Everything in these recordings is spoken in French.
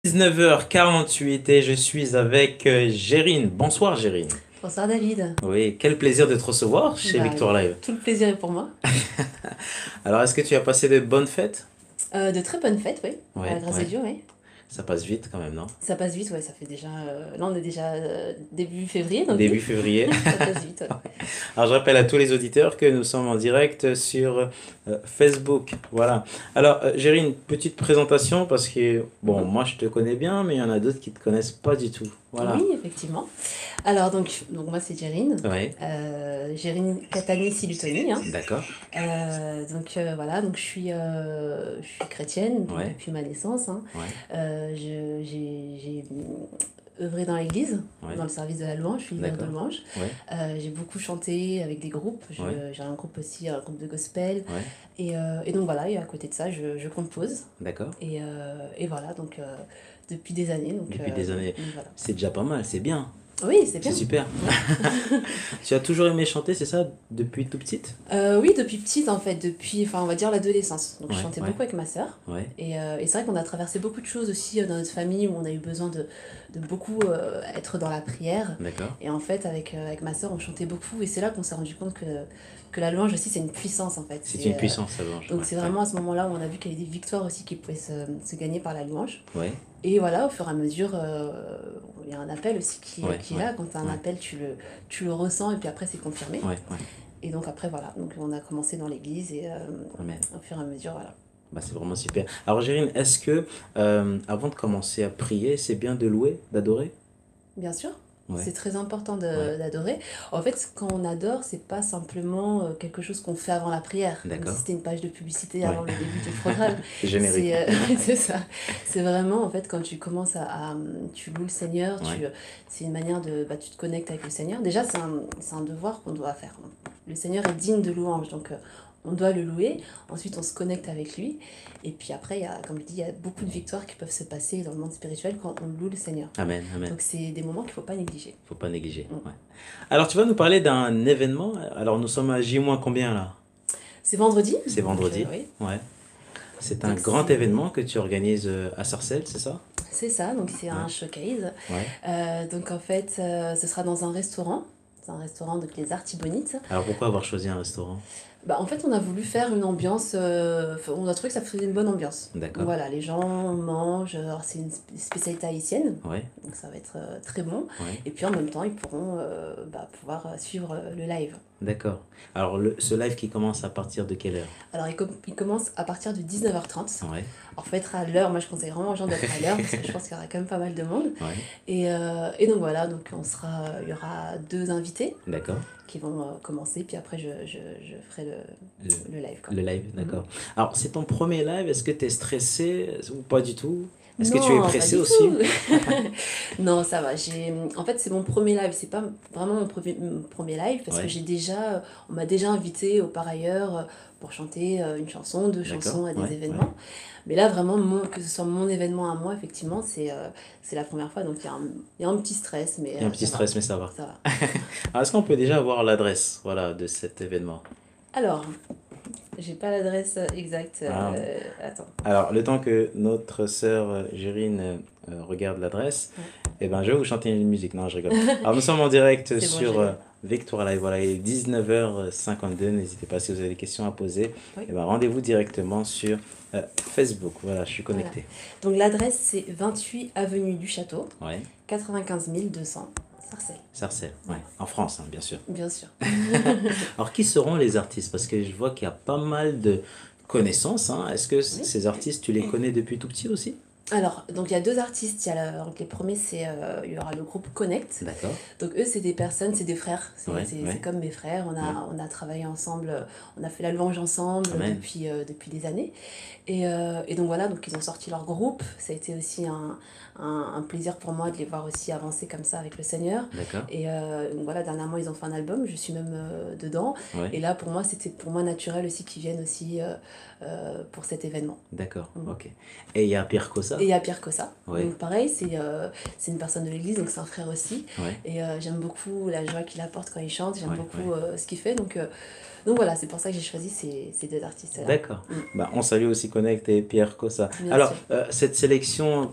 19h48 et je suis avec Gérine. Bonsoir Gérine. Bonsoir David. Oui, quel plaisir de te recevoir chez Bah, Victoire Live. tout le plaisir est pour moi. Alors, est-ce que tu as passé de bonnes fêtes? De très bonnes fêtes, oui. Ouais, Grâce à ouais. Dieu, oui. Ça passe vite quand même, non? Ça passe vite, ouais. Ça fait déjà. Là, on est déjà début février, donc Début oui, février. ça passe vite. Ouais. Alors, je rappelle à tous les auditeurs que nous sommes en direct sur Facebook. Voilà. Alors, Gérine, petite présentation parce que, bon, Mhm. moi je te connais bien, mais il y en a d'autres qui ne te connaissent pas du tout. Oui, Voilà. effectivement. Alors, donc moi, c'est Gérine. Ouais, Gérine Catani Silutoni, hein. d'accord. Voilà, donc je suis chrétienne donc, Ouais, depuis ma naissance, hein. ouais, J'ai œuvré dans l'église, ouais, dans le service de la louange, je suis leader de d'accord. louange. Ouais, J'ai beaucoup chanté avec des groupes, ouais, j'ai un groupe aussi, un groupe de gospel. ouais, Et donc voilà, et à côté de ça, je compose. d'accord. Et voilà, depuis des années. Depuis des années. Donc voilà. C'est déjà pas mal, c'est bien. Oui, c'est C'est bien. super. Ouais. Tu as toujours aimé chanter, c'est ça, depuis tout petite? Oui, depuis petite en fait, depuis, enfin on va dire l'adolescence. Donc je Ouais, chantais ouais, beaucoup avec ma sœur. ouais, Et c'est vrai qu'on a traversé beaucoup de choses aussi dans notre famille où on a eu besoin de beaucoup être dans la prière. d'accord. Et en fait, avec ma sœur, on chantait beaucoup. Et c'est là qu'on s'est rendu compte que la louange aussi, c'est une puissance en fait. C'est une puissance, ça blanche. Donc Ouais, c'est ouais, vraiment à ce moment-là où on a vu qu'il y avait des victoires aussi qui pouvaient se gagner par la louange. ouais, Et voilà, au fur et à mesure, il y a un appel aussi ouais, qui est ouais, là. Quand tu as un ouais, appel, tu le ressens et puis après, c'est confirmé. ouais, ouais. Et donc après, voilà. Donc on a commencé dans l'église et Amen. au fur et à mesure, voilà. Bah, c'est vraiment super. Alors, Gérine, est-ce que, avant de commencer à prier, c'est bien de louer, d'adorer? Bien sûr, Ouais, c'est très important ouais, d'adorer. En fait, quand on adore, c'est pas simplement quelque chose qu'on fait avant la prière, comme si d'accord. c'était une page de publicité Ouais, avant le début du programme. générique. C'est ça. C'est vraiment, en fait, quand tu commences tu loues le Seigneur, Ouais, c'est une manière tu te connectes avec le Seigneur. Déjà, c'est un devoir qu'on doit faire. Le Seigneur est digne de louange, donc on doit le louer. Ensuite, on se connecte avec lui. Et puis après, comme je dis, il y a beaucoup de victoires qui peuvent se passer dans le monde spirituel quand on loue le Seigneur. amen, amen. Donc c'est des moments qu'il ne faut pas négliger. Faut pas négliger. Mm. Ouais. Alors, tu vas nous parler d'un événement. Alors, nous sommes à J- combien là? C'est vendredi, C'est vendredi. oui. Ouais. C'est un Donc grand événement que tu organises à Sarcelles, c'est ça? c'est ça, donc c'est Ouais, un showcase. ouais. Donc en fait, ce sera dans un restaurant. C'est un restaurant, donc les Artibonites. Alors pourquoi avoir choisi un restaurant? Bah, en fait, on a voulu faire une ambiance. On a trouvé que ça faisait une bonne ambiance. Donc D'accord. voilà, les gens mangent. Alors, c'est une spécialité haïtienne, Ouais, donc ça va être très bon. ouais. Et puis en même temps, ils pourront pouvoir suivre le live. D'accord. Alors ce live qui commence à partir de quelle heure? Alors, il commence à partir de 19h30. Ouais, Alors, faut être à l'heure. Moi, je conseille vraiment aux gens d'être à l'heure parce que je pense qu'il y aura quand même pas mal de monde. ouais. Et donc voilà, donc il y aura deux invités D'accord. qui vont commencer, puis après je ferai Le, le live, quoi. le live, Mhm. d'accord. Alors c'est ton premier live, est-ce que tu es stressé ou pas du tout? Est-ce que tu es Non, pas pressé du aussi? tout. Non, ça va. En fait, c'est mon premier live. C'est pas vraiment mon premier live parce que Ouais, on m'a déjà invité au par ailleurs pour chanter une chanson, deux d'accord. chansons à des Ouais, ouais. événements. Mais là, vraiment, que ce soit mon événement à moi, effectivement, c'est la première fois. Donc, il y a un petit stress, mais Il y a un petit ça va. stress, mais ça va. Ça va. Alors est-ce qu'on peut déjà avoir l'adresse, voilà, de cet événement? Alors, j'ai pas l'adresse exacte. Ah, Attends. alors, le temps que notre sœur Gérine regarde l'adresse, Ouais. eh ben, je vais vous chanter une musique. Non, je rigole. Alors, nous sommes en direct C'est bon, je sur l'ai. Victoire Live. Voilà, il est 19h52. N'hésitez pas si vous avez des questions à poser. Oui. Eh ben, rendez-vous directement sur Facebook. Voilà, je suis Voilà. connecté. Donc l'adresse c'est 28 avenue du Château, Ouais, 95 200, Sarcelles. Sarcelles. Ouais, Voilà. en France, hein, bien sûr. Bien sûr. Alors, qui seront les artistes? Parce que je vois qu'il y a pas mal de connaissances, hein. Est-ce que Oui. ces artistes, tu les connais depuis tout petit aussi? Alors, donc il y a deux artistes. Donc les premiers, il y aura le groupe Connect. D'accord. Donc eux, c'est des personnes, c'est des frères. Ouais, C'est ouais, comme mes frères. ouais. On a travaillé ensemble, on a fait la louange ensemble Amen. depuis des années. Et donc voilà, donc ils ont sorti leur groupe. Ça a été aussi un plaisir pour moi de les voir aussi avancer comme ça avec le Seigneur. D'accord. Donc voilà, dernièrement, ils ont fait un album. Je suis même dedans. Ouais. Et là, pour moi, c'était pour moi naturel aussi qu'ils viennent aussi pour cet événement. D'accord, Mm. ok. Et il y a pire que ça, Cossa. Et il y a Pierre Cossa. Ouais. Donc pareil, c'est une personne de l'église, donc c'est un frère aussi. Ouais. Et j'aime beaucoup la joie qu'il apporte quand il chante, j'aime Ouais, beaucoup ce qu'il fait. Donc voilà, c'est pour ça que j'ai choisi ces deux artistes-là. D'accord. Bah, on salue aussi Connect et Pierre Cossa. Bien Alors, sûr. cette sélection,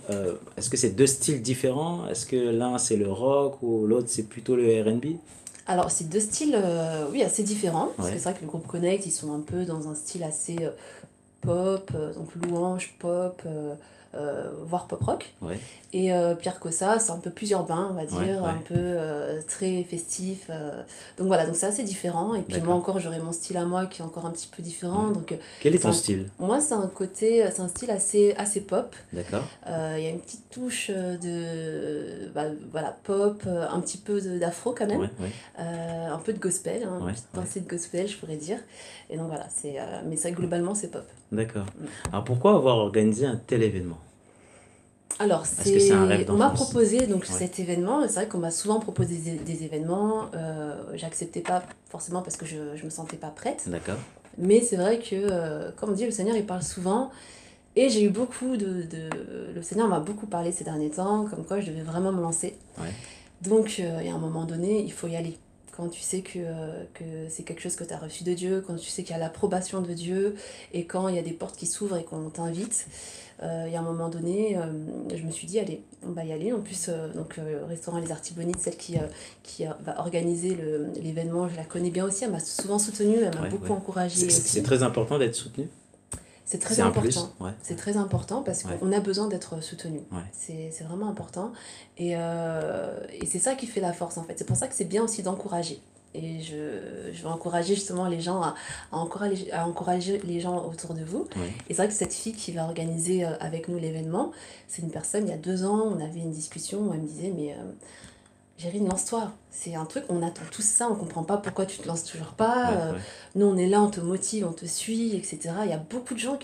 est-ce que c'est deux styles différents? Est-ce que l'un c'est le rock ou l'autre c'est plutôt le R&B? Alors, c'est deux styles, oui, assez différents. Parce que Ouais. c'est vrai que le groupe Connect, ils sont un peu dans un style assez pop, donc louange, pop, voire pop rock. Ouais. Et Pierre Cossa, c'est un peu plus urbain, on va Ouais, dire, ouais. un peu très festif. Donc voilà, donc c'est assez différent. Et puis moi D'accord. encore, j'aurai mon style à moi qui est encore un petit peu différent. Ouais. Donc Quel est c'est ton un- style? moi, c'est un style assez pop. D'accord. Il y a une petite touche voilà, pop, un petit peu d'afro quand même. Ouais, ouais, Un peu de gospel, hein, une ouais, petite ouais. pincée de gospel, je pourrais dire. Et donc voilà, mais ça, globalement, c'est pop. D'accord. Alors pourquoi avoir organisé un tel événement? Alors, Est-ce que c'est un rêve on m'a d'enfance? proposé donc, Ouais. cet événement. C'est vrai qu'on m'a souvent proposé des événements. J'acceptais pas forcément parce que je me sentais pas prête. D'accord. Mais c'est vrai que, comme on dit, le Seigneur, il parle souvent. Et j'ai eu beaucoup le Seigneur m'a beaucoup parlé ces derniers temps, comme quoi je devais vraiment me lancer. Ouais. Donc, il y a un moment donné, il faut y aller. Quand tu sais que c'est quelque chose que tu as reçu de Dieu, quand tu sais qu'il y a l'approbation de Dieu, et quand il y a des portes qui s'ouvrent et qu'on t'invite, il y a un moment donné, je me suis dit, allez, on va y aller. En plus, le restaurant Les Artibonites, celle qui va organiser l'événement, je la connais bien aussi, elle m'a souvent soutenue, elle m'a Ouais, beaucoup ouais. encouragée C'est aussi. très important d'être soutenu. C'est très C'est un plus. important. Ouais. C'est très important parce Ouais. qu'on a besoin d'être soutenu. Ouais. C'est vraiment important. Et c'est ça qui fait la force en fait. C'est pour ça que c'est bien aussi d'encourager. Et je vais encourager justement les gens à encourager les gens autour de vous. Ouais. Et c'est vrai que cette fille qui va organiser avec nous l'événement, c'est une personne, il y a 2 ans, on avait une discussion où elle me disait, mais Gérine, lance-toi. C'est un truc, on attend tout ça, on comprend pas pourquoi tu te lances toujours pas. Ouais, ouais. Nous, on est là, on te motive, on te suit, etc. Il y a beaucoup de gens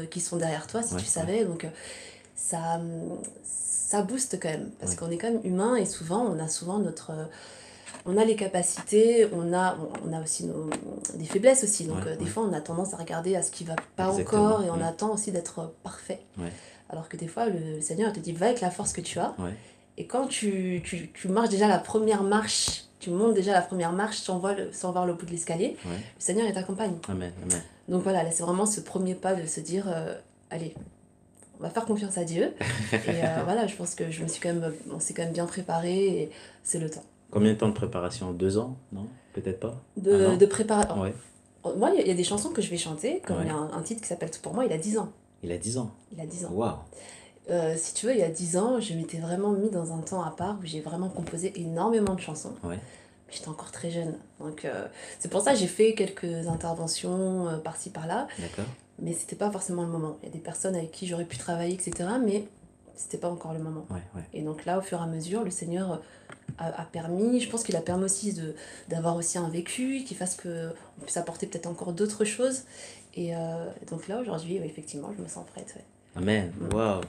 qui sont derrière toi, si Ouais, tu savais. Donc, ça, ça booste quand même. Parce Ouais. qu'on est quand même humain et souvent, on a les capacités, on a aussi des faiblesses aussi. Donc, Ouais, des ouais. fois, on a tendance à regarder à ce qui va pas Exactement, encore et on ouais. attend aussi d'être parfait. Ouais. Alors que des fois, le Seigneur te dit, va avec la force que tu as. Ouais. Et quand tu marches déjà la première marche, tu montes déjà la première marche sans voir le bout de l'escalier, Ouais. le Seigneur il t'accompagne. Amen. Amen. Donc voilà, là c'est vraiment ce premier pas de se dire, allez, on va faire confiance à Dieu. Et voilà, je pense que on s'est quand même bien préparé et c'est le temps. Combien de temps de préparation? 2 ans? Non? Peut-être pas? Un an? De préparer. Ouais. Moi, il y a des chansons que je vais chanter, comme il y Ouais. a un titre qui s'appelle Tout pour moi, il a 10 ans. Il a 10 ans. Il a 10 ans. Waouh. Si tu veux, il y a 10 ans, je m'étais vraiment mis dans un temps à part où j'ai vraiment composé énormément de chansons. Ouais. Mais j'étais encore très jeune. Donc, c'est pour ça que j'ai fait quelques interventions par-ci, par-là. D'accord. Mais c'était pas forcément le moment. Il y a des personnes avec qui j'aurais pu travailler, etc. Mais c'était pas encore le moment. Ouais, ouais. Et donc là, au fur et à mesure, le Seigneur a permis, je pense qu'il a permis aussi d'avoir aussi un vécu, qui fasse qu'on puisse apporter peut-être encore d'autres choses. Et donc là, aujourd'hui, ouais, effectivement, je me sens prête. Ouais. Amen. Waouh.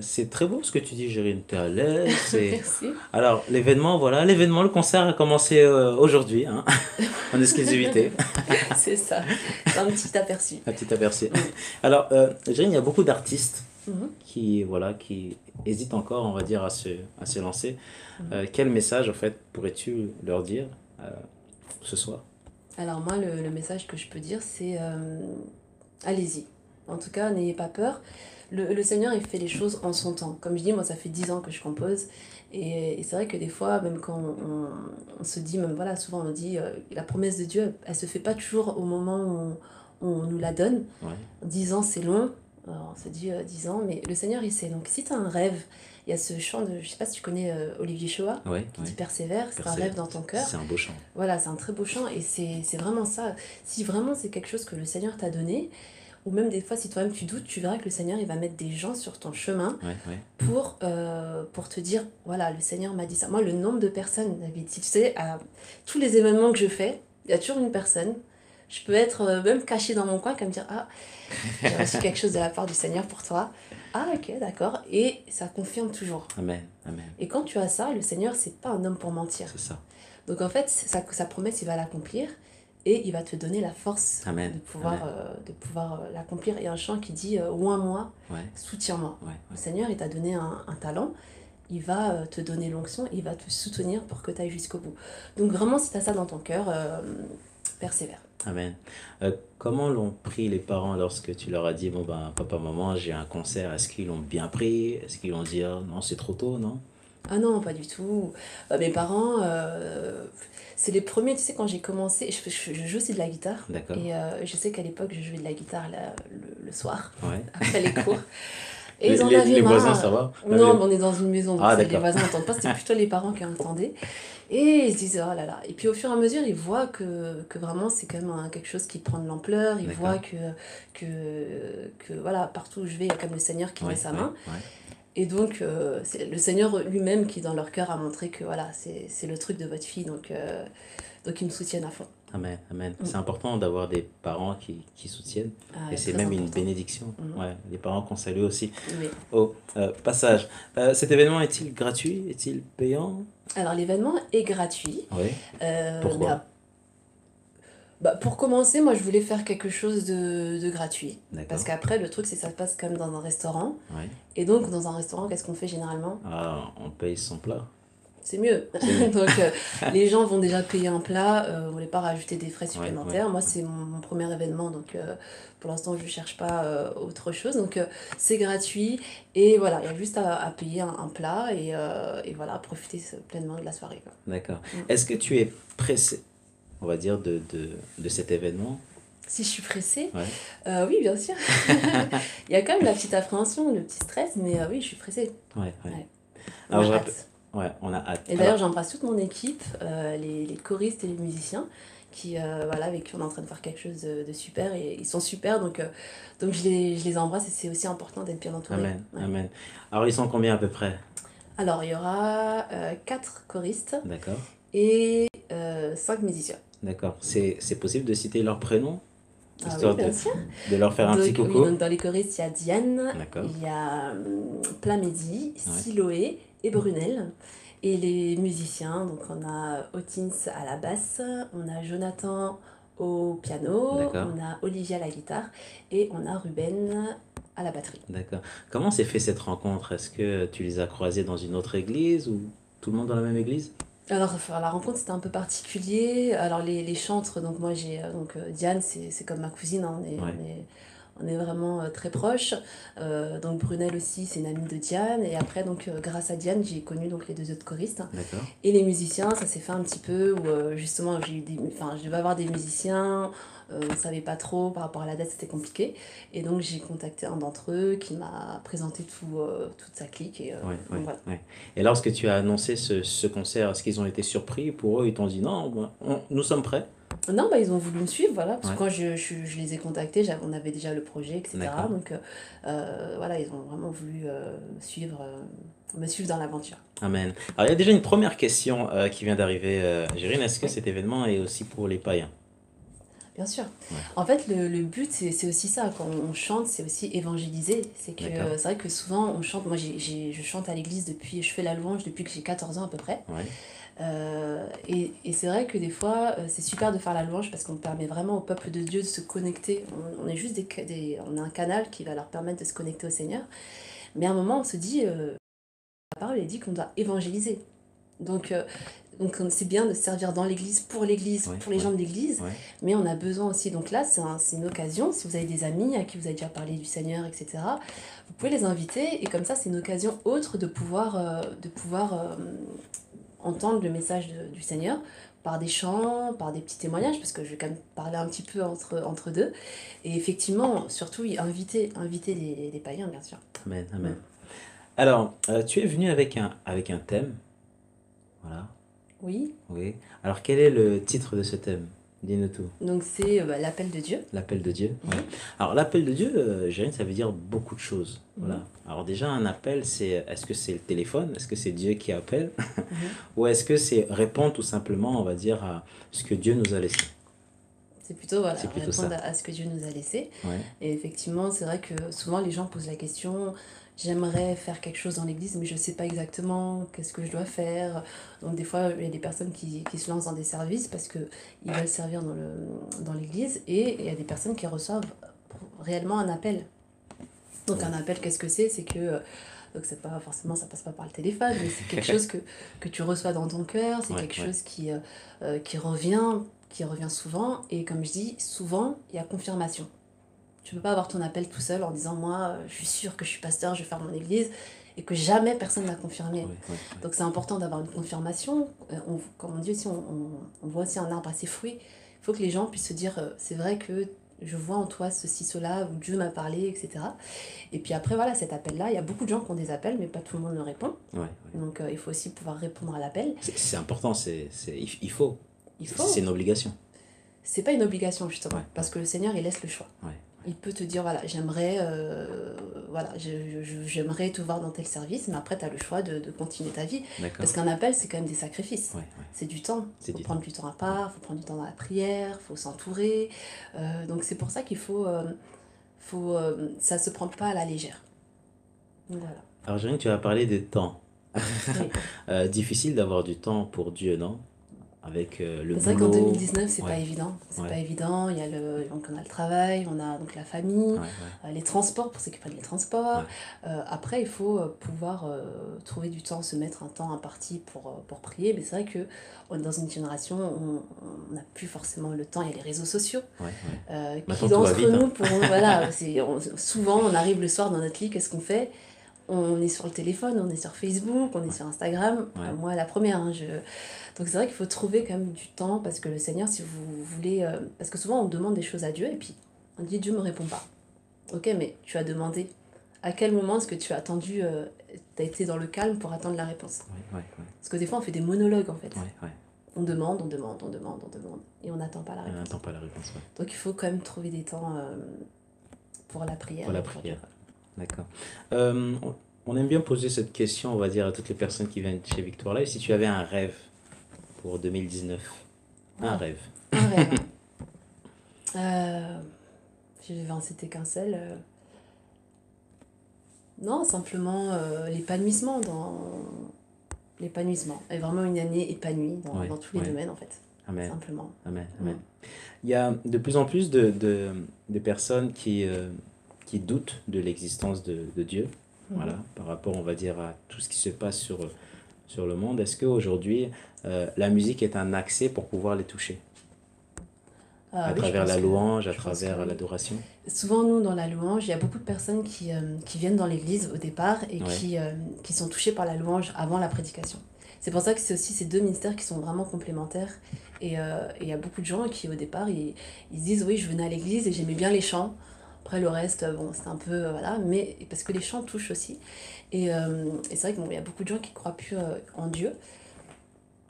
C'est très beau ce que tu dis, Jérine. T'es à l'aise. Merci. Alors, l'événement, le concert a commencé aujourd'hui, hein, en exclusivité. C'est ça. C'est un petit aperçu. Un petit aperçu. Alors, Jérine, il y a beaucoup d'artistes Mhm. qui hésitent encore, on va dire, à se lancer. Quel message, en fait, pourrais-tu leur dire ce soir? Alors moi, le message que je peux dire, c'est allez-y. En tout cas, n'ayez pas peur. Le Seigneur, il fait les choses en son temps. Comme je dis, moi, ça fait 10 ans que je compose. Et c'est vrai que des fois, même quand on se dit, même voilà, souvent on nous dit, la promesse de Dieu, elle se fait pas toujours au moment où on nous la donne. Ouais. 10 ans, c'est long. Alors, on se dit 10 ans, mais le Seigneur, il sait. Donc si tu as un rêve, il y a ce chant de, je sais pas si tu connais Olivier Choa, Ouais, qui ouais. dit persévère, c'est un rêve dans ton cœur. C'est un beau chant. Voilà, c'est un très beau chant et c'est vraiment ça. Si vraiment c'est quelque chose que le Seigneur t'a donné, ou même des fois si toi-même tu doutes, tu verras que le Seigneur il va mettre des gens sur ton chemin Ouais, ouais. pour te dire, voilà, le Seigneur m'a dit ça. Moi, le nombre de personnes, David, si tu sais, à tous les événements que je fais, il y a toujours une personne. Je peux être même cachée dans mon coin, comme dire, ah, j'ai reçu quelque chose de la part du Seigneur pour toi. Ah, ok, d'accord. Et ça confirme toujours. Amen. Amen. Et quand tu as ça, le Seigneur, c'est pas un homme pour mentir. C'est ça. Donc en fait, sa promesse, il va l'accomplir. et il va te donner la force Amen. Amen. de pouvoir l'accomplir. Il y a un chant qui dit oins-moi, Ouais, soutiens-moi. ouais, Le ouais. Seigneur, il t'a donné un talent, il va te donner l'onction, il va te soutenir pour que tu ailles jusqu'au bout. Donc vraiment, si tu as ça dans ton cœur, persévère. Amen. Comment l'ont pris les parents lorsque tu leur as dit, bon ben, papa, maman, j'ai un concert, est-ce qu'ils l'ont bien pris? Est-ce qu'ils l'ont dit, ah, non, c'est trop tôt, non? Ah non, pas du tout. Mes parents, c'est les premiers, tu sais, quand j'ai commencé, je joue aussi de la guitare. D'accord. Et je sais qu'à l'époque, je jouais de la guitare le soir, Ouais. après les cours. Et ils en avaient Les voisins, marre. ça va? Non, mais on est dans une maison, donc Ah, les d'accord. voisins n'entendent pas, c'était plutôt les parents qui entendaient. Et ils se disaient, oh là là. Et puis au fur et à mesure, ils voient que vraiment c'est quand même quelque chose qui prend de l'ampleur. Ils voient D'accord. que voilà, partout où je vais, il y a comme le Seigneur qui met Ouais, sa ouais, main. ouais. Et donc, c'est le Seigneur lui-même qui, dans leur cœur, a montré que voilà, c'est le truc de votre fille. Donc ils me soutiennent à fond. Amen, amen. Mm. C'est important d'avoir des parents qui soutiennent. Ah, Et c'est très même une important. bénédiction. Mhm. Ouais, les parents qu'on salue aussi. Oui. Au passage, cet événement est-il gratuit? Est-il payant? Alors, l'événement est gratuit. Oui. Mais Pourquoi? pour commencer, moi, je voulais faire quelque chose de gratuit. D'accord. Parce qu'après, le truc, c'est que ça se passe comme dans un restaurant. Ouais. Et donc, dans un restaurant, qu'est-ce qu'on fait généralement? Ah, on paye son plat. C'est mieux. C'est mieux. Donc, les gens vont déjà payer un plat, on ne voulait pas rajouter des frais Ouais, supplémentaires. ouais. Moi, c'est mon premier événement, donc pour l'instant, je ne cherche pas autre chose. Donc, c'est gratuit. Et voilà, il y a juste à payer un plat et voilà, profiter pleinement de la soirée, quoi. D'accord. Mm. Est-ce que tu es pressé, on va dire, de cet événement? Si je suis pressée, Ouais. oui, bien sûr. Il y a quand même la petite appréhension, le petit stress, mais oui, je suis pressée. Ouais, ouais. Ouais. Alors, Moi, je j'ai rappelle. hâte. Ouais, on a hâte. Et d'ailleurs, j'embrasse toute mon équipe, les choristes et les musiciens, qui, voilà, avec qui on est en train de faire quelque chose de super. Et ils sont super, donc je les embrasse et c'est aussi important d'être bien entouré. Amen, Ouais. amen. Alors, ils sont combien à peu près? Alors, il y aura 4 choristes D'accord, et 5 musiciens. d'accord. C'est possible de citer leur prénom, Ah oui, histoire bien sûr. de leur faire un petit Donc, oui, coucou? donc dans les choristes, il y a Diane, D'accord. il y a Plamedy, Ouais. Siloé et Brunel. Et les musiciens, donc on a Otins à la basse, on a Jonathan au piano, D'accord. on a Olivia à la guitare et on a Ruben à la batterie. D'accord. Comment s'est fait cette rencontre? Est-ce que tu les as croisés dans une autre église ou tout le monde dans la même église? Alors, enfin, la rencontre c'était un peu particulier. Alors les chantres, donc moi j'ai Diane, c'est comme ma cousine, hein, Ouais. on est vraiment très proches. Donc Brunel aussi, c'est une amie de Diane. Et après, donc grâce à Diane, j'ai connu donc les 2 autres choristes. D'accord. Et les musiciens, ça s'est fait un petit peu où justement je devais avoir des musiciens, on ne savait pas trop par rapport à la date, c'était compliqué. Et donc j'ai contacté un d'entre eux qui m'a présenté toute sa clique. Et, Ouais, donc ouais, voilà. ouais. Et lorsque tu as annoncé ce concert, est-ce qu'ils ont été surpris? Pour eux, ils t'ont dit non, nous sommes prêts. Non, bah, ils ont voulu me suivre, voilà, parce Ouais. que quand je les ai contactés, on avait déjà le projet, etc. D'accord. Donc voilà, ils ont vraiment voulu me suivre dans l'aventure. Amen. Alors, il y a déjà une première question qui vient d'arriver, Gérine. Est-ce que cet événement est aussi pour les païens? Bien sûr. Ouais. En fait, le but, c'est aussi ça. Quand on chante, c'est aussi évangéliser. D'accord. C'est vrai que souvent, on chante. Moi, je chante à l'église je fais la louange depuis que j'ai 14 ans à peu près. Ouais. Et c'est vrai que des fois, c'est super de faire la louange parce qu'on permet vraiment au peuple de Dieu de se connecter. On est juste on a un canal qui va leur permettre de se connecter au Seigneur. Mais à un moment, on se dit, la parole est dit qu'on doit évangéliser. Donc c'est bien de se servir dans l'église, Ouais, pour les ouais. gens de l'église, Ouais. mais on a besoin aussi. Donc là, c'est une occasion. Si vous avez des amis à qui vous avez déjà parlé du Seigneur, etc., vous pouvez les inviter. Et comme ça, c'est une occasion autre de pouvoir entendre le message du Seigneur par des chants, par des petits témoignages, parce que je vais quand même parler un petit peu entre deux. Et effectivement, surtout, inviter les païens, bien sûr. Amen, amen. Alors, tu es venu avec un thème. Voilà. Oui, Oui. Alors, quel est le titre de ce thème? Dis-nous tout. donc c'est l'appel de Dieu. L'appel de Dieu. Mhm. Ouais. Alors, l'appel de Dieu, Gérine, ça veut dire beaucoup de choses. Voilà. Mhm. Alors, déjà, un appel, est-ce que c'est le téléphone? Est-ce que c'est Dieu qui appelle? Mhm. Ou est-ce que c'est répondre tout simplement, on va dire, à ce que Dieu nous a laissé? C'est plutôt, voilà, C'est plutôt répondre ça. à ce que Dieu nous a laissé. Ouais. Et effectivement, c'est vrai que souvent les gens posent la question, j'aimerais faire quelque chose dans l'église, mais je ne sais pas exactement qu'est-ce que je dois faire. Donc des fois, il y a des personnes qui se lancent dans des services parce qu'ils veulent servir dans l'église, et il y a des personnes qui reçoivent réellement un appel. Donc un appel, qu'est-ce que c'est? C'est que donc c'est pas forcément, ça passe pas par le téléphone, mais c'est quelque chose que tu reçois dans ton cœur, c'est quelque chose qui revient souvent, et comme je dis, souvent il y a confirmation. Tu peux pas avoir ton appel tout seul en disant moi je suis sûre que je suis pasteur, je vais faire mon église, et que jamais personne n'a confirmé. Donc c'est important d'avoir une confirmation. Comme on dit aussi, on voit aussi un arbre à ses fruits. Il faut que les gens puissent se dire c'est vrai que je vois en toi ceci, cela, ou Dieu m'a parlé, etc. Et puis après, voilà, cet appel-là, il y a beaucoup de gens qui ont des appels, mais pas tout le monde le répond. Donc il faut aussi pouvoir répondre à l'appel. C'est important, il faut. Il faut. C'est une obligation. C'est pas une obligation, justement, parce que le Seigneur, il laisse le choix. Il peut te dire, voilà, j'aimerais j'aimerais te voir dans tel service, mais après, tu as le choix de continuer ta vie. Parce qu'un appel, c'est quand même des sacrifices. C'est du temps. Il faut prendre du temps à part, il faut prendre du temps dans la prière, il faut s'entourer. Donc c'est pour ça qu'il faut... ça se prend pas à la légère. Donc, voilà. Alors, Jérôme, tu as parlé de temps. Oui. Difficile d'avoir du temps pour Dieu, non? Avec le boulot. C'est vrai qu'en 2019, c'est pas évident. C'est pas évident. Donc on a le travail, on a donc la famille, les transports pour ceux qui prennent les transports. Après, il faut pouvoir trouver du temps, se mettre un temps imparti pour prier. Mais c'est vrai qu'on est dans une génération où on n'a plus forcément le temps. Il y a les réseaux sociaux. Qui d'entre nous pourront... Voilà, souvent, on arrive le soir dans notre lit, qu'est-ce qu'on fait? On est sur le téléphone, on est sur Facebook, on est sur Instagram. Moi, la première, donc c'est vrai qu'il faut trouver quand même du temps, parce que le Seigneur, si vous voulez... parce que souvent, on demande des choses à Dieu, et puis on dit, Dieu ne me répond pas. Ok, mais tu as demandé. À quel moment est-ce que tu as attendu, tu as été dans le calme pour attendre la réponse? Parce que des fois, on fait des monologues, en fait. On demande, et on n'attend pas la réponse. Donc il faut quand même trouver des temps pour la prière. Pour la prière. D'accord. On aime bien poser cette question, on va dire, à toutes les personnes qui viennent chez Victoire Live. Si tu avais un rêve pour 2019, un rêve. Un rêve. Je vais en citer qu'un seul. Non, simplement l'épanouissement. L'épanouissement. Et vraiment une année épanouie dans tous les domaines, en fait. Amen. Simplement. Amen. Amen. Il y a de plus en plus de personnes qui doutent de l'existence de Dieu, voilà, par rapport, on va dire, à tout ce qui se passe sur le monde. Est-ce qu'aujourd'hui, la musique est un accès pour pouvoir les toucher? À travers la louange, à travers l'adoration? Souvent, nous, dans la louange, il y a beaucoup de personnes qui viennent dans l'église au départ et qui sont touchées par la louange avant la prédication. C'est pour ça que c'est aussi ces deux ministères qui sont vraiment complémentaires. Et il y a beaucoup de gens qui, au départ, ils se disent « Oui, je venais à l'église et j'aimais bien les chants. » Après, le reste, bon, c'est un peu... voilà, mais parce que les chants touchent aussi. Et c'est vrai qu'il y a beaucoup de gens qui ne croient plus en Dieu.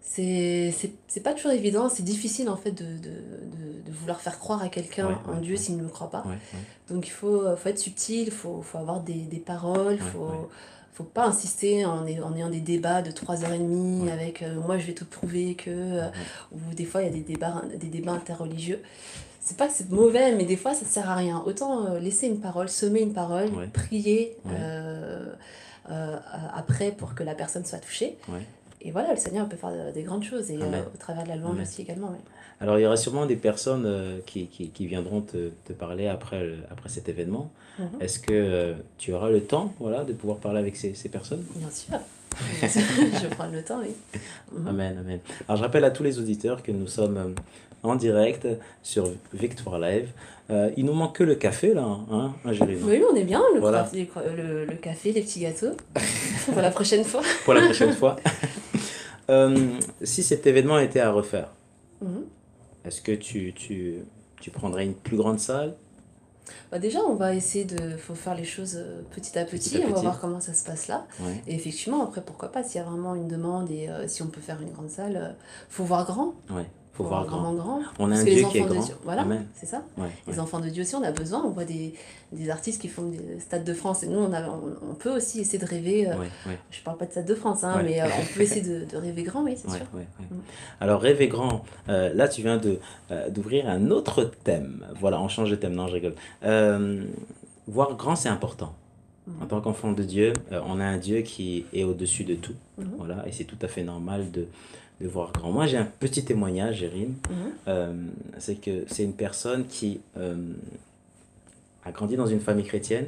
C'est pas toujours évident, c'est difficile en fait de vouloir faire croire à quelqu'un en Dieu s'il ne le croit pas. Donc il faut être subtil, il faut avoir des paroles, faut pas insister en ayant des débats de 3h30 avec moi je vais te prouver que... ou des fois il y a des débats interreligieux. C'est pas que c'est mauvais, mais des fois ça sert à rien. Autant laisser une parole, semer une parole, prier après pour que la personne soit touchée. Et voilà, le Seigneur peut faire des grandes choses, et au travers de la louange aussi également. Alors il y aura sûrement des personnes qui viendront te parler après cet événement. Est-ce que tu auras le temps, voilà, de pouvoir parler avec ces personnes? Bien sûr. Je prends le temps, oui. Amen, amen. Alors je rappelle à tous les auditeurs que nous sommes en direct sur Victoire Live. Il nous manque que le café là, hein, Jérémy? Oui, on est bien, le café, les petits gâteaux. Pour la prochaine fois. Pour la prochaine fois. Si cet événement était à refaire, est-ce que tu prendrais une plus grande salle? Déjà, on va essayer faut faire les choses petit à petit. On va voir comment ça se passe là. Et effectivement, après, pourquoi pas, s'il y a vraiment une demande et si on peut faire une grande salle, faut voir grand. Faut voir grand. On a un Dieu qui est grand. Voilà, c'est ça. Les enfants de Dieu aussi, on a besoin. On voit des artistes qui font des stades de France. Et nous, on peut aussi essayer de rêver. Je parle pas de stade de France, mais on peut essayer de rêver grand, oui, c'est sûr. Alors, rêver grand, là, tu viens d'ouvrir un autre thème. Voilà, on change de thème. Non, je rigole. Voir grand, c'est important. En tant qu'enfant de Dieu, on a un Dieu qui est au-dessus de tout. Mhm. Voilà, et c'est tout à fait normal de voir grand. Moi, j'ai un petit témoignage, Jérine. Mhm. C'est que c'est une personne qui a grandi dans une famille chrétienne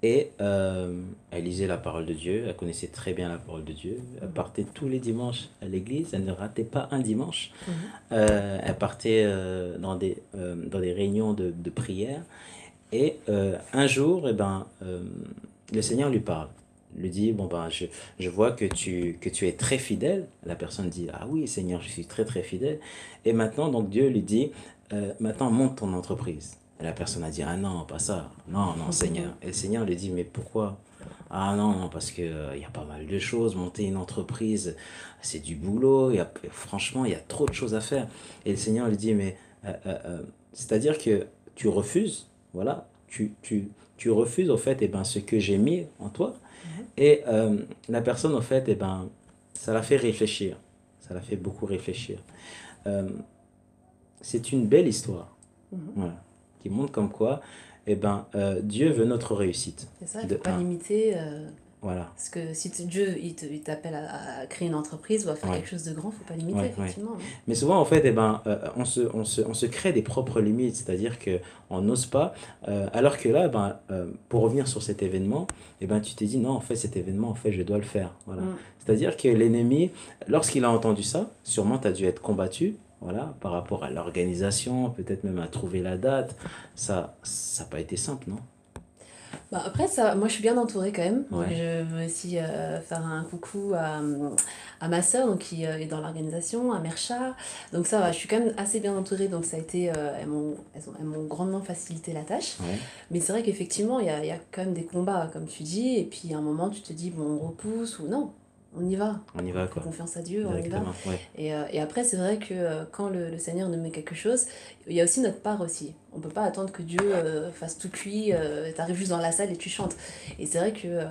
et elle lisait la parole de Dieu, elle connaissait très bien la parole de Dieu. Elle partait tous les dimanches à l'église, elle ne ratait pas un dimanche. Mhm. Elle partait dans des réunions de prière. Et un jour, le Seigneur lui parle. Lui dit, bon ben, je vois que tu es très fidèle. La personne dit, ah oui Seigneur, je suis très très fidèle. Et maintenant, donc Dieu lui dit, maintenant monte ton entreprise. Et la personne a dit, ah non, pas ça. Non, non Seigneur. Et le Seigneur lui dit, mais pourquoi? Ah non, non, parce que, il y a pas mal de choses. Monter une entreprise, c'est du boulot. Franchement, il y a trop de choses à faire. Et le Seigneur lui dit, mais c'est-à-dire que tu refuses, voilà, tu refuses au fait ce que j'ai mis en toi. Mhm. Et la personne, au fait, ça l'a fait réfléchir. Ça l'a fait beaucoup réfléchir. Euh, c'est une belle histoire, Mhm. voilà, qui montre comme quoi Dieu veut notre réussite. C'est ça, il ne De faut pas un, limiter. voilà. Parce que si Dieu il t'appelle à créer une entreprise ou à faire Ouais, quelque chose de grand, il ne faut pas limiter, ouais, ouais. effectivement. Hein. Mais souvent, en fait, on se crée des propres limites, c'est-à-dire qu'on n'ose pas, alors que là, pour revenir sur cet événement, tu te dis, non, en fait, cet événement, en fait, je dois le faire. Voilà. Mm. C'est-à-dire que l'ennemi, lorsqu'il a entendu ça, sûrement, tu as dû être combattu, voilà, par rapport à l'organisation, peut-être même à trouver la date. Ça n'a pas été simple, non? Bah, après, ça, moi je suis bien entourée quand même. Donc Ouais, je veux aussi faire un coucou à ma sœur donc, qui est dans l'organisation, à Mercha. Donc ça va, je suis quand même assez bien entourée. Donc ça a été, elles m'ont grandement facilité la tâche. ouais, Mais c'est vrai qu'effectivement, il y a quand même des combats, comme tu dis. Et puis à un moment, tu te dis, bon, on repousse ou non, on y va. on y On va, fait quoi, confiance à Dieu, on y va. directement, ouais, Et après, c'est vrai que quand le Seigneur nous met quelque chose, il y a aussi notre part aussi. On peut pas attendre que Dieu fasse tout cuit, t'arrives juste dans la salle et tu chantes. Et c'est vrai que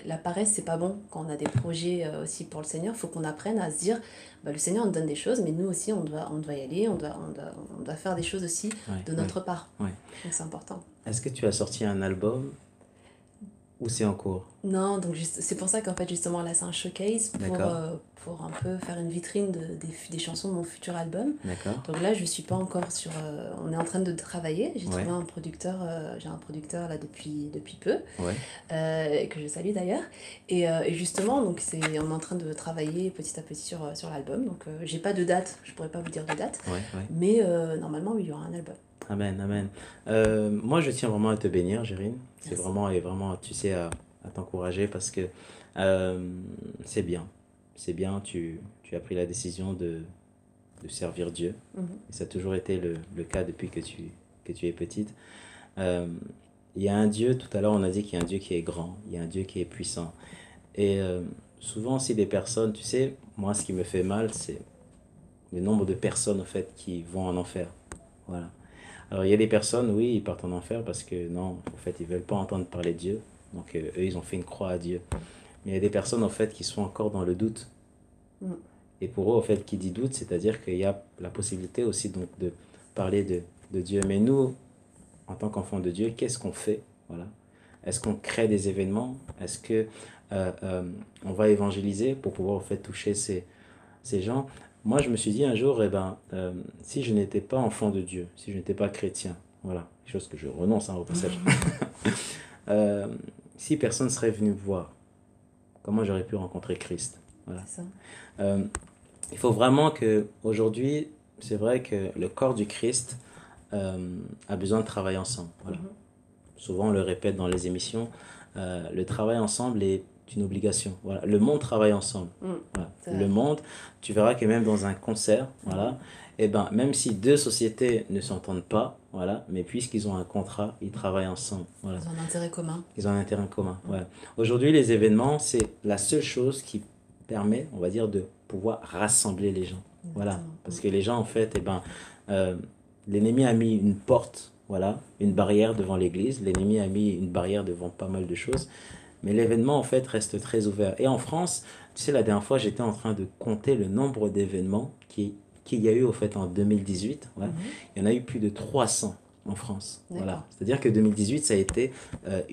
la paresse, c'est pas bon quand on a des projets aussi pour le Seigneur. Il faut qu'on apprenne à se dire, bah, le Seigneur nous donne des choses, mais nous aussi, on doit y aller, on doit faire des choses aussi ouais, de ouais, notre part. ouais. Donc c'est important. Est-ce que tu as sorti un album ou c'est en cours? Non, donc c'est pour ça qu'en fait justement là c'est un showcase D'accord, pour un peu faire une vitrine des chansons de mon futur album. d'accord, Donc là je suis pas encore sur... on est en train de travailler, j'ai ouais, trouvé un producteur, j'ai un producteur là depuis peu, ouais, que je salue d'ailleurs. Et justement donc on est en train de travailler petit à petit sur l'album. Donc j'ai pas de date, je pourrais pas vous dire de date, ouais, ouais. mais normalement oui, il y aura un album. Amen, amen. Moi, je tiens vraiment à te bénir, Jérine. C'est Merci. vraiment, et vraiment, tu sais, à t'encourager parce que euh, c'est bien. C'est bien, tu as pris la décision de servir Dieu. Mhm. Et ça a toujours été le cas depuis que tu es petite. Euh, il y a un Dieu, tout à l'heure, on a dit qu'il y a un Dieu qui est grand, il y a un Dieu qui est puissant. Et souvent, aussi, des personnes, tu sais, moi, ce qui me fait mal, c'est le nombre de personnes, en fait, qui vont en enfer. Voilà. Alors, il y a des personnes, oui, ils partent en enfer parce que non, en fait, ils veulent pas entendre parler de Dieu. Donc, eux, ils ont fait une croix à Dieu. Mais il y a des personnes, en fait, qui sont encore dans le doute. Mhm. Et pour eux, en fait, qui dit doute, c'est-à-dire qu'il y a la possibilité aussi donc de parler de Dieu. Mais nous, en tant qu'enfants de Dieu, qu'est-ce qu'on fait? Voilà. Est-ce qu'on crée des événements? Est-ce que on va évangéliser pour pouvoir, en fait, toucher ces gens? Moi, je me suis dit un jour, si je n'étais pas enfant de Dieu, si je n'étais pas chrétien, voilà, chose que je renonce au passage, euh, si personne serait venu me voir, comment j'aurais pu rencontrer Christ? Voilà. C'est ça. Euh, il faut vraiment que aujourd'hui, c'est vrai que le corps du Christ a besoin de travailler ensemble. Voilà. Mhm. Souvent, on le répète dans les émissions, le travail ensemble est une obligation. Voilà. Le monde travaille ensemble. Mhm. Voilà. C'est Le vrai. monde, tu verras que même dans un concert, Mhm. voilà, même si deux sociétés ne s'entendent pas, voilà, mais puisqu'ils ont un contrat, ils travaillent ensemble. Voilà. Ils ont un intérêt commun. Ils ont un intérêt commun. Mhm. Voilà. Aujourd'hui, les événements, c'est la seule chose qui permet, on va dire, de pouvoir rassembler les gens. Voilà. Exactement. Parce Mhm. que les gens, en fait, euh, l'ennemi a mis une porte, voilà, une barrière devant l'église. L'ennemi a mis une barrière devant pas mal de choses. Mais l'événement, en fait, reste très ouvert. Et en France, tu sais, la dernière fois, j'étais en train de compter le nombre d'événements qu'il y a eu, au fait, en 2018. Ouais. Mhm. Il y en a eu plus de 300. en France. D'accord. Voilà. C'est-à-dire que 2018, ça a été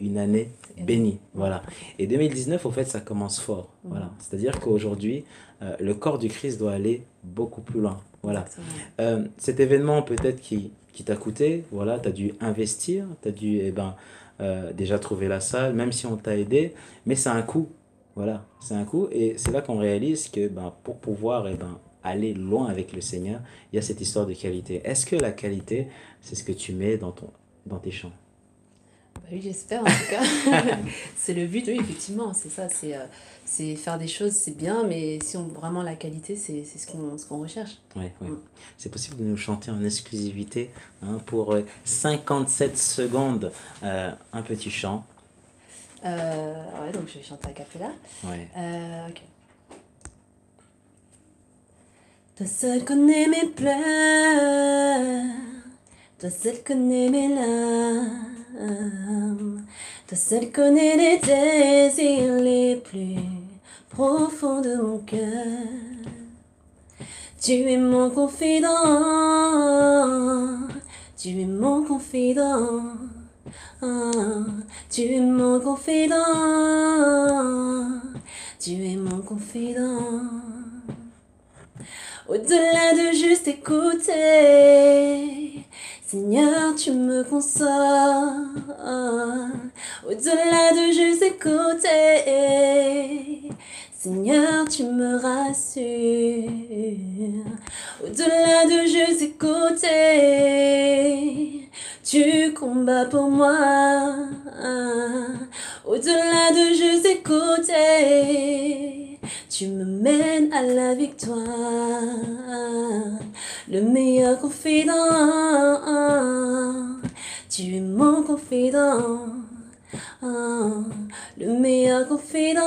une année bénie. Voilà. Et 2019, au fait, ça commence fort. Voilà. C'est-à-dire qu'aujourd'hui, le corps du Christ doit aller beaucoup plus loin. Voilà. Exactement. Cet événement peut-être qui t'a coûté, voilà, tu as dû investir, tu as dû déjà trouver la salle, même si on t'a aidé, mais c'est un coût. Voilà, c'est un coût. Et c'est là qu'on réalise que pour pouvoir aller loin avec le Seigneur, il y a cette histoire de qualité. Est-ce que la qualité, c'est ce que tu mets dans tes chants? Bah oui, j'espère en tout cas. C'est le but, oui, effectivement, c'est ça. C'est faire des choses, c'est bien, mais si on vraiment la qualité, c'est ce qu'on recherche. Oui, oui. Mm. C'est possible de nous chanter en exclusivité pour 57 secondes un petit chant. Ouais, donc je vais chanter a cappella. Ouais. Ok. Toi seul connais mes pleurs, toi seul connais mes larmes, toi seul connais les désirs les plus profonds de mon cœur. Tu es mon confident, tu es mon confident, tu es mon confident, tu es mon confident. Au-delà de juste écouter, Seigneur, tu me consoles. Au-delà de juste écouter, Seigneur, tu me rassures. Au-delà de juste écouter, tu combats pour moi. Au-delà de juste écouter, tu me mènes à la victoire. Le meilleur confident, tu es mon confident. Le meilleur confident,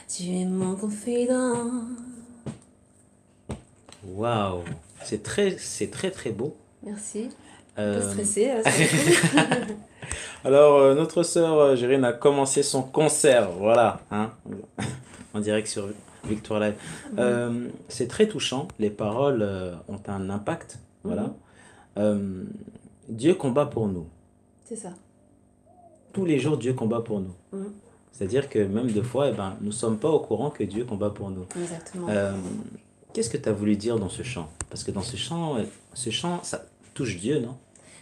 tu es mon confident. Waouh! C'est très, très beau. Merci. Un peu Euh, stressée. C'est cool. Alors, notre sœur Gérine a commencé son concert, voilà, en direct sur Victoire Live. C'est très touchant, les paroles ont un impact, voilà. Euh, Dieu combat pour nous. C'est ça. Tous les jours, Dieu combat pour nous. Mhm. C'est-à-dire que même des fois, nous ne sommes pas au courant que Dieu combat pour nous. Exactement. Qu'est-ce que tu as voulu dire dans ce chant? Parce que dans ce chant, ça touche Dieu, non?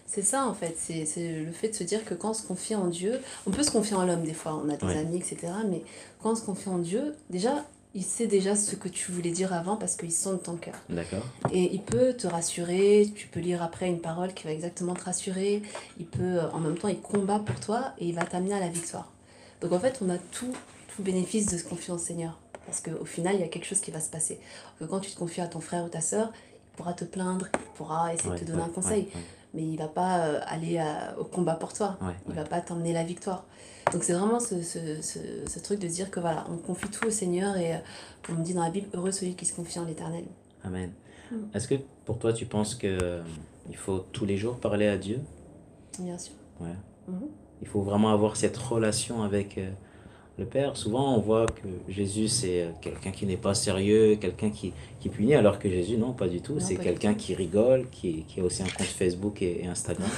C'est ça en fait, c'est le fait de se dire que quand on se confie en Dieu, on peut se confier en l'homme des fois, on a des Ouais. amis, etc. Mais quand on se confie en Dieu, déjà, il sait déjà ce que tu voulais dire avant parce qu'il sonde ton cœur. D'accord. Et il peut te rassurer, tu peux lire après une parole qui va exactement te rassurer, il peut, en même temps, il combat pour toi et il va t'amener à la victoire. Donc en fait, on a tout bénéfice de se confier au Seigneur. Parce qu'au final, il y a quelque chose qui va se passer. Que quand tu te confies à ton frère ou ta sœur, il pourra te plaindre, il pourra essayer de te donner un conseil. Mais il va pas aller au combat pour toi. Il va pas t'emmener la victoire. Donc c'est vraiment ce truc de dire que voilà, on confie tout au Seigneur et comme on dit dans la Bible, heureux celui qui se confie en l'Éternel. Amen. Est-ce que pour toi, tu penses que il faut tous les jours parler à Dieu? Bien sûr. Ouais. Mhm. Il faut vraiment avoir cette relation avec le Père. Souvent, on voit que Jésus, c'est quelqu'un qui n'est pas sérieux, quelqu'un qui punit, alors que Jésus, non, pas du tout. Non, C'est pas du quelqu'un tout. qui rigole, qui a aussi un compte Facebook et Instagram.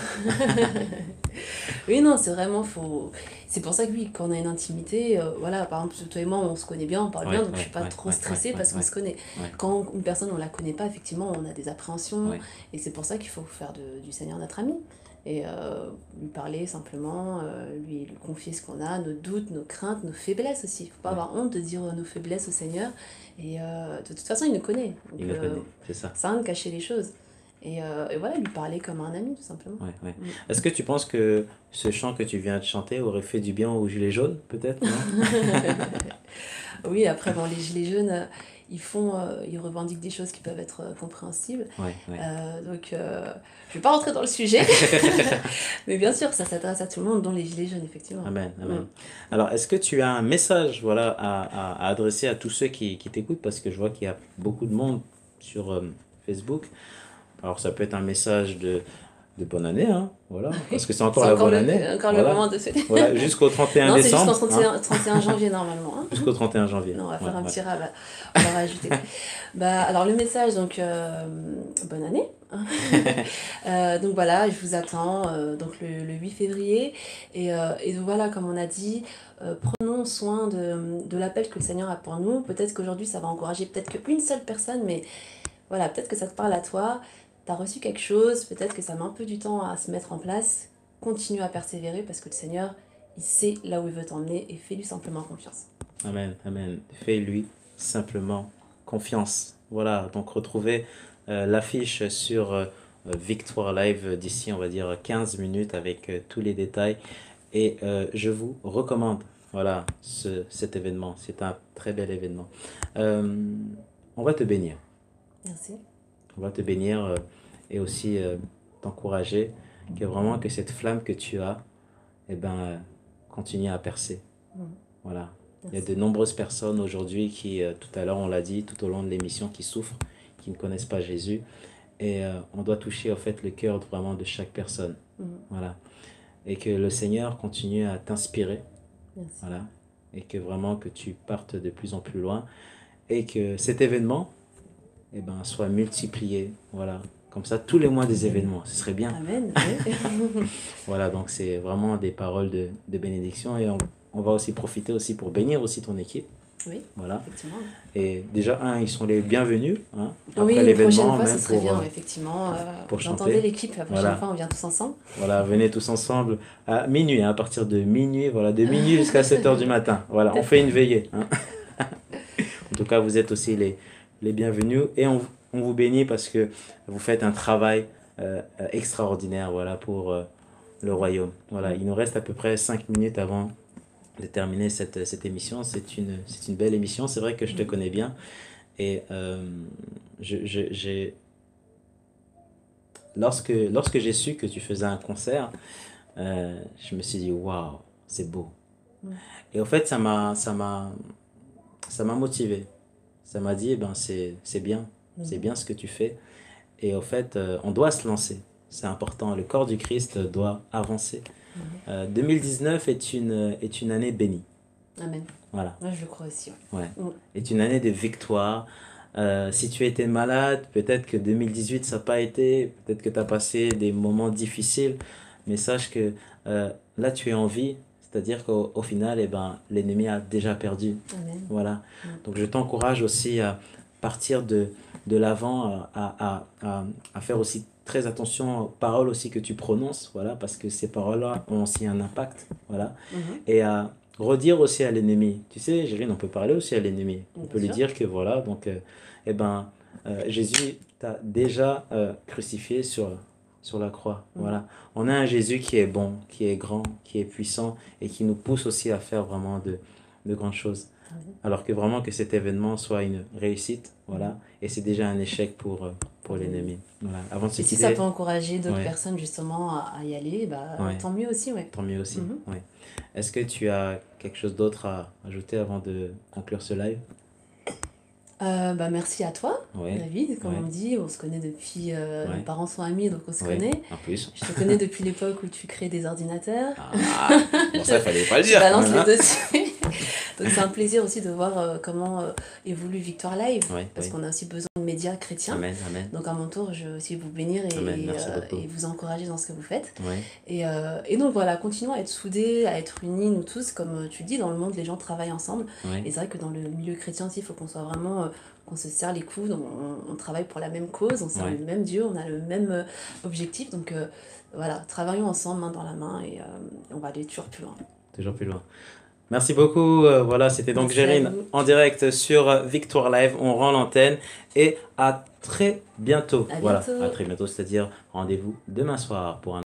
Oui, non, c'est vraiment faut. C'est pour ça que oui, quand on a une intimité, voilà, par exemple, toi et moi, on se connaît bien, on parle bien, donc je suis pas trop stressée parce qu'on se connaît. Ouais. Quand une personne, on la connaît pas, effectivement, on a des appréhensions, Ouais. et c'est pour ça qu'il faut faire du Seigneur notre ami. Et lui parler simplement, lui confier ce qu'on a, nos doutes, nos craintes, nos faiblesses aussi. Faut pas avoir honte de dire nos faiblesses au Seigneur. Et de toute façon, il nous connaît. Donc, Il le connaît, c'est ça. ça sert à rien de cacher les choses. Et voilà, lui parler comme un ami, tout simplement. Ouais. Est-ce que tu penses que ce chant que tu viens de chanter aurait fait du bien aux gilets jaunes, peut-être, non? Oui, après, bon, les gilets jaunes, ils revendiquent des choses qui peuvent être compréhensibles. Ouais. Donc, je vais pas rentrer dans le sujet. Mais bien sûr, ça s'adresse à tout le monde, dont les gilets jaunes, effectivement. Amen. Alors, est-ce que tu as un message, voilà, à adresser à tous ceux qui t'écoutent? Parce que je vois qu'il y a beaucoup de monde sur Facebook. Alors, ça peut être un message de bonne année, hein, voilà, parce que c'est encore C'est la encore bonne année. encore le Voilà, moment de se... voilà, jusqu'au 31 Non, c'est jusqu'en décembre, hein, 31 janvier normalement. Hein. jusqu'au 31 janvier. Non, on va Ouais, faire un ouais. petit rabat. On va rajouter. Bah, alors le message, donc bonne année. Donc voilà, je vous attends donc le 8 février. Et donc voilà, comme on a dit, prenons soin de l'appel que le Seigneur a pour nous. Peut-être qu'aujourd'hui ça va encourager peut-être qu'une seule personne, mais voilà, peut-être que ça te parle à toi. Tu as reçu quelque chose, peut-être que ça met un peu du temps à se mettre en place. Continue à persévérer parce que le Seigneur, il sait là où il veut t'emmener et fais-lui simplement confiance. Amen, amen. Fais-lui simplement confiance. Voilà, donc retrouvez l'affiche sur Victoire Live d'ici, on va dire, 15 minutes avec tous les détails. Et je vous recommande, voilà, cet événement. C'est un très bel événement. Euh, on va te bénir. Merci. On va te bénir et aussi t'encourager que vraiment que cette flamme que tu as, eh ben, continue à percer. Mhm. Voilà. Il y a Merci. de nombreuses personnes aujourd'hui qui, tout à l'heure, on l'a dit, tout au long de l'émission, qui souffrent, qui ne connaissent pas Jésus. Et on doit toucher, en fait, le cœur vraiment de chaque personne. Mhm. Voilà. Et que le Seigneur continue à t'inspirer. Merci. Voilà. Et que vraiment que tu partes de plus en plus loin. Et que cet événement, eh ben, soit multiplié. Voilà. Comme ça, tous les mois des événements. Ce serait bien. Amen. Oui. Voilà. Donc, c'est vraiment des paroles de bénédiction. Et on va aussi profiter aussi pour bénir aussi ton équipe. Oui, Voilà. effectivement. Et déjà, ils sont les bienvenus hein, Oui, après une prochaine l'événement, fois, même ce serait pour, bien, effectivement. pour Vous entendez chanter. l'équipe, la prochaine Voilà, fois, on vient tous ensemble. voilà, venez tous ensemble à minuit, hein, à partir de minuit, voilà, de minuit jusqu'à 7 heures du matin. Voilà, on fait une veillée. Hein. En tout cas, vous êtes aussi les bienvenus et on vous bénit parce que vous faites un travail extraordinaire voilà, pour le royaume. Voilà, il nous reste à peu près 5 minutes avant de terminer cette émission. C'est une belle émission. C'est vrai que je te connais bien. Et lorsque j'ai su que tu faisais un concert, je me suis dit, waouh, c'est beau. Mm. Et au fait, ça m'a motivé. Ça m'a dit, eh ben, c'est bien. C'est bien ce que tu fais. Et au fait, on doit se lancer. C'est important. Le corps du Christ doit avancer. 2019 est une année bénie. Amen. Voilà. Moi, je le crois aussi. Ouais. Mm. Est une année de victoire. Si tu étais malade, peut-être que 2018 ça n'a pas été, peut-être que tu as passé des moments difficiles, mais sache que là tu es en vie, c'est-à-dire qu'au final, eh ben, l'ennemi a déjà perdu. Amen. Voilà. Mm. Donc je t'encourage aussi à partir de l'avant, à faire aussi très attention aux paroles aussi que tu prononces, voilà, parce que ces paroles-là ont aussi un impact, voilà, Mhm. et à redire aussi à l'ennemi. Tu sais, Gérine, on peut parler aussi à l'ennemi. On Bien peut lui sûr. dire que voilà, donc, eh ben, Jésus t'a déjà crucifié sur la croix. Mhm. Voilà. On a un Jésus qui est bon, qui est grand, qui est puissant et qui nous pousse aussi à faire vraiment de grandes choses. Amen. Alors que vraiment que cet événement soit une réussite, voilà, et c'est déjà un échec pour l'ennemi. Voilà. Avant de se Et si ça quitter, peut encourager d'autres Ouais. personnes justement à y aller, bah, Ouais. tant mieux aussi, ouais. tant mieux aussi. Mhm. Ouais. Est-ce que tu as quelque chose d'autre à ajouter avant de conclure ce live? Bah, merci à toi, Ouais. David. Comme Ouais. on dit, on se connaît depuis... Ouais. Nos parents sont amis, donc on se Ouais. connaît. En plus. Je te connais depuis l'époque où tu crées des ordinateurs. Ah, bon, ça, il fallait pas le Je dire. balance quand même, les dossiers. Donc c'est un plaisir aussi de voir comment évolue Victoire Live, hein. Ouais, parce ouais. qu'on a aussi besoin de médias chrétiens. Amen, amen. Donc à mon tour, je veux aussi vous bénir Amen, merci beaucoup. et vous encourager dans ce que vous faites. Ouais. Et donc voilà, continuons à être soudés, à être unis, nous tous. Comme tu dis, dans le monde, les gens travaillent ensemble. Ouais. Et c'est vrai que dans le milieu chrétien aussi, il faut qu'on soit vraiment, qu'on se serre les coudes, on travaille pour la même cause, on sert Ouais. le même Dieu, on a le même objectif. Donc voilà, travaillons ensemble, main dans la main, et on va aller toujours plus loin. Toujours plus loin. Merci beaucoup. Voilà, c'était donc Merci à Gérine vous. en direct sur Victoire Live. On rend l'antenne et à très bientôt. À Voilà, bientôt. à très bientôt, c'est-à-dire rendez-vous demain soir pour un